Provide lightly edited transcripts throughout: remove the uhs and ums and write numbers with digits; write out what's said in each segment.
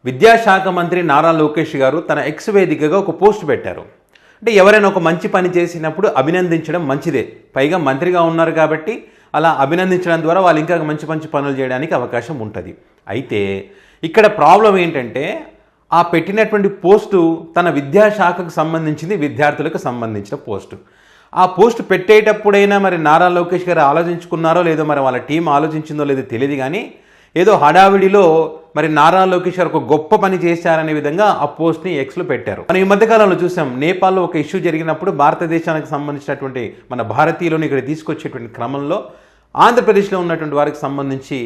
విద్యాశాఖ మంత్రి నారా లోకేష్ గారు తన ఎక్స్ వేదికగా ఒక పోస్ట్ పెట్టారు. అంటే ఎవరైనా ఒక మంచి పని చేసినప్పుడు అభినందించడం మంచిదే. పైగా మంత్రిగా ఉన్నారు కాబట్టి అలా అభినందించడం ద్వారా వాళ్ళు ఇంకా మంచి మంచి పనులు చేయడానికి అవకాశం ఉంటుంది. అయితే ఇక్కడ ప్రాబ్లం ఏంటంటే ఆ పెట్టినటువంటి పోస్టు తన విద్యాశాఖకు సంబంధించింది, విద్యార్థులకు సంబంధించిన పోస్టు. ఆ పోస్ట్ పెట్టేటప్పుడైనా మరి నారా లోకేష్ గారు ఆలోచించుకున్నారో లేదో, మరి వాళ్ళ టీం ఆలోచించిందో లేదో తెలియదు, కానీ ఏదో హడావిడిలో మరి నారా లోకేష్ గారు ఒక గొప్ప పని చేశారనే విధంగా ఆ పోస్ట్ని ఎక్స్లో పెట్టారు. మనం ఈ మధ్యకాలంలో చూసాం, నేపాల్లో ఒక ఇష్యూ జరిగినప్పుడు భారతదేశానికి సంబంధించినటువంటి మన భారతీయులను ఇక్కడ తీసుకొచ్చేటువంటి క్రమంలో ఆంధ్రప్రదేశ్లో ఉన్నటువంటి వారికి సంబంధించి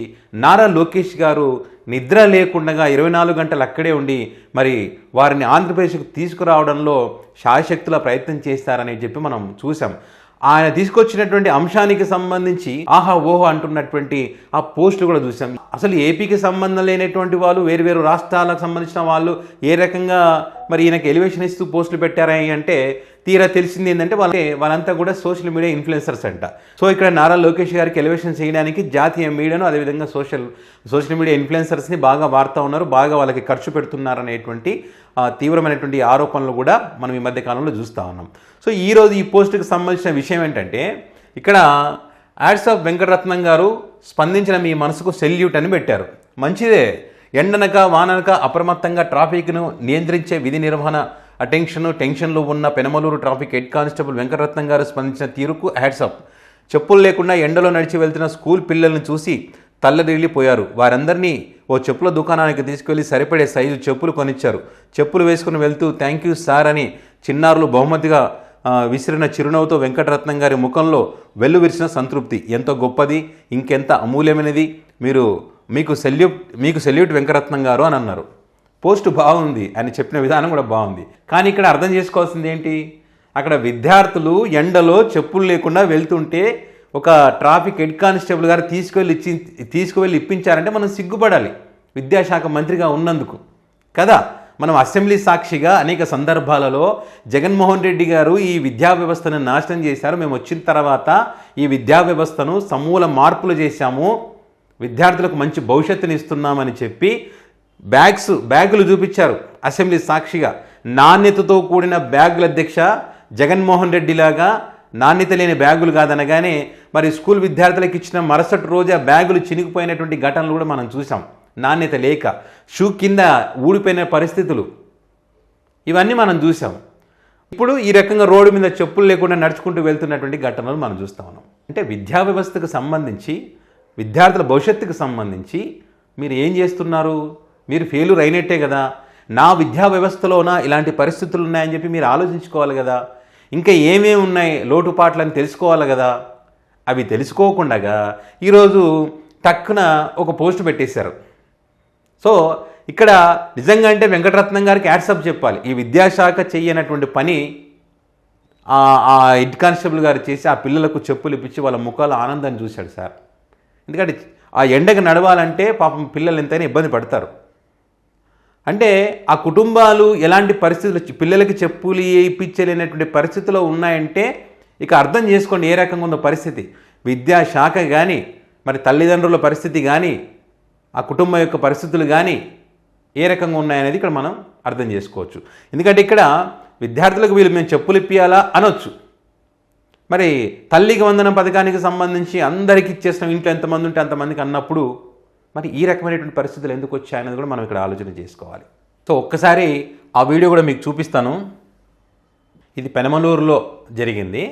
నారా లోకేష్ గారు నిద్ర లేకుండా 24 గంటలు అక్కడే ఉండి మరి వారిని ఆంధ్రప్రదేశ్కు తీసుకురావడంలో శాయశక్తుల ప్రయత్నం చేస్తారని చెప్పి మనం చూసాం. ఆయన తీసుకొచ్చినటువంటి అంశానికి సంబంధించి ఆహా ఓహో అంటున్నటువంటి ఆ పోస్టులు కూడా చూసాం. అసలు ఏపీకి సంబంధం లేనటువంటి వాళ్ళు, వేరు రాష్ట్రాలకు సంబంధించిన వాళ్ళు ఏ రకంగా మరి ఈయనకి ఎలివేషన్ ఇస్తూ పోస్టులు పెట్టారని అంటే తీరా తెలిసింది ఏంటంటే వాళ్ళంతా కూడా సోషల్ మీడియా ఇన్ఫ్లుయెన్సర్స్ అంట. సో ఇక్కడ నారా లోకేష్ గారికి ఎలివేషన్ చేయడానికి జాతీయ మీడియాను, అదేవిధంగా సోషల్ మీడియా ఇన్ఫ్లుయెన్సర్స్ని బాగా వాడుతూ ఉన్నారు, బాగా వాళ్ళకి ఖర్చు పెడుతున్నారనేటువంటి తీవ్రమైనటువంటి ఆరోపణలు కూడా మనం ఈ మధ్య కాలంలో చూస్తూ ఉన్నాం. సో ఈరోజు ఈ పోస్టుకి సంబంధించిన విషయం ఏంటంటే, ఇక్కడ యాడ్స్ ఆఫ్ వెంకటరత్నం గారు స్పందించిన మీ మనసుకు సెల్యూట్ అని పెట్టారు. మంచిదే, ఎండనక వాననక అప్రమత్తంగా ట్రాఫిక్ను నియంత్రించే విధి నిర్వహణ టెన్షన్లో ఉన్న Penamaluru traffic head constable Venkataratnam గారు స్పందించిన తీరుకు హ్యాట్స్ ఆఫ్. చెప్పులు లేకుండా ఎండలో నడిచి వెళ్తున్న స్కూల్ పిల్లల్ని చూసి తల్లడిల్లిపోయారు. వారందరినీ ఓ చెప్పుల దుకాణానికి తీసుకెళ్లి సరిపడే సైజు చెప్పులు కొనిచ్చారు. చెప్పులు వేసుకుని వెళ్తూ థ్యాంక్ యూ సార్ అని చిన్నారులు బహుమతిగా విసిరిన చిరునవ్వుతో వెంకటరత్నం గారి ముఖంలో వెల్లువిరిసిన సంతృప్తి ఎంతో గొప్పది, ఇంకెంత అమూల్యమైనది, మీకు సెల్యూట్ వెంకటరత్నం గారు అని అన్నారు. పోస్ట్ బాగుంది అని చెప్పిన విధానం కూడా బాగుంది. కానీ ఇక్కడ అర్థం చేసుకోవాల్సింది ఏంటి, అక్కడ విద్యార్థులు ఎండలో చెప్పులు లేకుండా వెళ్తుంటే ఒక ట్రాఫిక్ హెడ్ కానిస్టేబుల్ గారు తీసుకువెళ్ళి ఇప్పించారంటే మనం సిగ్గుపడాలి, విద్యాశాఖ మంత్రిగా ఉన్నందుకు కదా. మనం అసెంబ్లీ సాక్షిగా అనేక సందర్భాలలో జగన్మోహన్ రెడ్డి గారు ఈ విద్యా వ్యవస్థను నాశనం చేశారు, మేము వచ్చిన తర్వాత ఈ విద్యా వ్యవస్థను సమూల మార్పులు చేశాము, విద్యార్థులకు మంచి భవిష్యత్తుని ఇస్తున్నామని చెప్పి బ్యాగులు చూపించారు అసెంబ్లీ సాక్షిగా. నాణ్యతతో కూడిన బ్యాగుల అధ్యక్ష జగన్మోహన్ రెడ్డి లాగా నాణ్యత లేని బ్యాగులు కాదనగానే మరి స్కూల్ విద్యార్థులకు ఇచ్చిన మరుసటి రోజు ఆ బ్యాగులు చినిగిపోయినటువంటి ఘటనలు కూడా మనం చూసాం. నాణ్యత లేక షూ కింద ఊడిపోయిన పరిస్థితులు ఇవన్నీ మనం చూసాం. ఇప్పుడు ఈ రకంగా రోడ్డు మీద చెప్పులు లేకుండా నడుచుకుంటూ వెళ్తున్నటువంటి ఘటనలు మనం చూస్తూ ఉన్నాం. అంటే విద్యా వ్యవస్థకు సంబంధించి, విద్యార్థుల భవిష్యత్తుకు సంబంధించి మీరు ఏం చేస్తున్నారు? మీరు ఫెయిల్యూర్ అయినట్టే కదా. నా విద్యా వ్యవస్థలోన ఇలాంటి పరిస్థితులు ఉన్నాయని చెప్పి మీరు ఆలోచించుకోవాలి కదా. ఇంకా ఏమేమి ఉన్నాయి లోటుపాట్లని తెలుసుకోవాలి కదా. అవి తెలుసుకోకుండా ఈరోజు టక్కున ఒక పోస్ట్ పెట్టేశారు. సో ఇక్కడ నిజంగా అంటే వెంకటరత్నం గారికి యాడ్సప్ చెప్పాలి. ఈ విద్యాశాఖ చెయ్యనటువంటి పని ఆ హెడ్ కానిస్టేబుల్ గారు చేసి ఆ పిల్లలకు చెప్పులు ఇప్పించి వాళ్ళ ముఖాలు ఆనందాన్ని చూశాడు సార్. ఎందుకంటే ఆ ఎండకు నడవాలంటే పాపం పిల్లలు ఎంతైనా ఇబ్బంది పడతారు. అంటే ఆ కుటుంబాలు ఎలాంటి పరిస్థితులు, పిల్లలకి చెప్పులు ఇప్పించలేనటువంటి పరిస్థితుల్లో ఉన్నాయంటే ఇక అర్థం చేసుకోండి ఏ రకంగా ఉందో పరిస్థితి. విద్యాశాఖ కానీ, మరి తల్లిదండ్రుల పరిస్థితి కానీ, ఆ కుటుంబం యొక్క పరిస్థితులు కానీ ఏ రకంగా ఉన్నాయనేది ఇక్కడ మనం అర్థం చేసుకోవచ్చు. ఎందుకంటే ఇక్కడ విద్యార్థులకు మేము చెప్పులు ఇప్పియాలా అనొచ్చు. మరి తల్లికి వందనం పథకానికి సంబంధించి అందరికీ ఇచ్చేస్తాం, ఇంట్లో ఎంతమంది ఉంటే అంతమందికి అన్నప్పుడు మరి ఈ రకమైనటువంటి పరిస్థితులు ఎందుకు వచ్చాయనేది కూడా మనం ఇక్కడ ఆలోచన చేసుకోవాలి. సో ఒక్కసారి ఆ వీడియో కూడా మీకు చూపిస్తాను. ఇది పెనమలూరులో జరిగింది.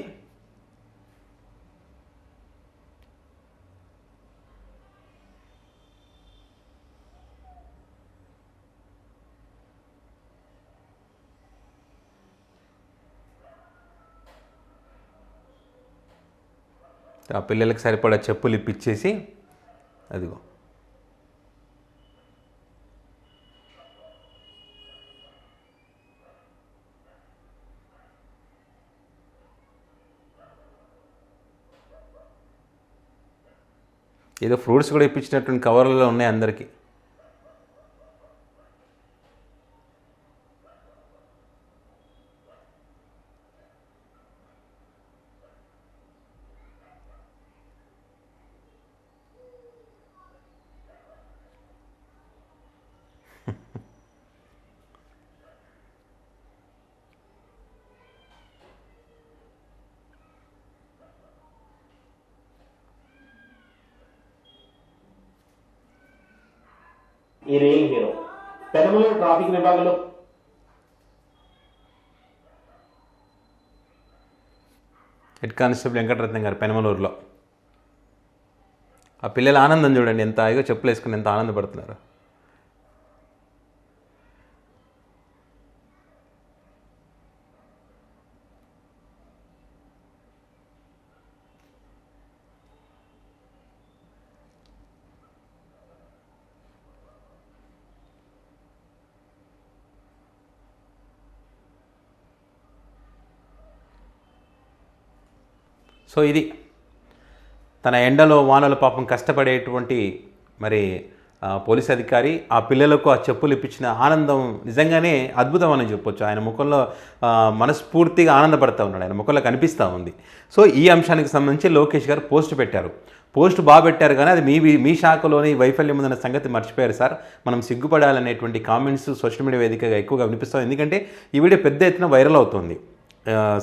ఆ పిల్లలకు సరిపడా చెప్పులు ఇప్పించేసి అదిగో ఏదో ఫ్రూట్స్ కూడా ఇప్పించినటువంటి కవర్లలో ఉన్నాయి అందరికీ. ఈ రియల్ హీరో. పెనమలూరు ట్రాఫిక్ విభాగంలో హెడ్ కానిస్టేబుల్ వెంకటరత్నం గారు పెనమలూరులో. ఆ పిల్లల ఆనందం చూడండి, ఎంత హాయిగా చెప్పులు వేసుకుని ఎంత ఆనందపడుతున్నారు. సో ఇది తన ఎండలో వానలో పాపం కష్టపడేటువంటి మరి పోలీస్ అధికారి ఆ పిల్లలకు ఆ చెప్పులు ఇప్పించిన ఆనందం నిజంగానే అద్భుతం అని చెప్పొచ్చు. ఆయన ముఖంలో మనస్ఫూర్తిగా ఆనందపడుతూ ఉన్నాడు, ఆయన ముఖంలో కనిపిస్తూ ఉంది. సో ఈ అంశానికి సంబంధించి లోకేష్ గారు పోస్ట్ పెట్టారు. పోస్ట్ బాగా పెట్టారు, కానీ అది మీ శాఖలోని వైఫల్యం ఉందన్న సంగతి మర్చిపోయారు సార్. మనం సిగ్గుపడాలనేటువంటి కామెంట్స్ సోషల్ మీడియా వేదికగా ఎక్కువగా వినిపిస్తాం. ఎందుకంటే ఈ వీడియో పెద్ద ఎత్తున వైరల్ అవుతుంది.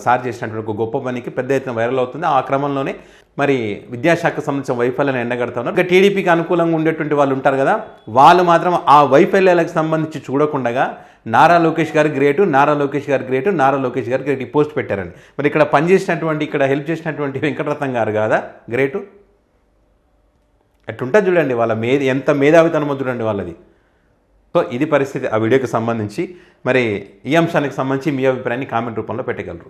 సార్ చేసినటువంటి ఒక గొప్ప పనికి పెద్ద ఎత్తున వైరల్ అవుతుంది. ఆ క్రమంలోనే మరి విద్యాశాఖకు సంబంధించిన వైఫల్యాన్ని ఎండగడతా ఉన్నారు. ఇంకా టీడీపీకి అనుకూలంగా ఉండేటువంటి వాళ్ళు ఉంటారు కదా, వాళ్ళు మాత్రం ఆ వైఫల్యాలకు సంబంధించి చూడకుండా నారా లోకేష్ గారు గ్రేటు, నారా లోకేష్ గారు గ్రేటు, నారా లోకేష్ గారు గ్రేట్ ఈ పోస్ట్ పెట్టారండి. మరి ఇక్కడ పనిచేసినటువంటి ఇక్కడ హెల్ప్ చేసినటువంటి వెంకటరత్నం గారు కదా గ్రేటు. అట్లుంటుంది చూడండి, వాళ్ళ ఎంత మేధావితనమో చూడండి వాళ్ళది. సో ఇది పరిస్థితి ఆ వీడియోకి సంబంధించి. మరి ఈ అంశానికి సంబంధించి మీ అభిప్రాయాన్ని కామెంట్ రూపంలో పెట్టగలరు.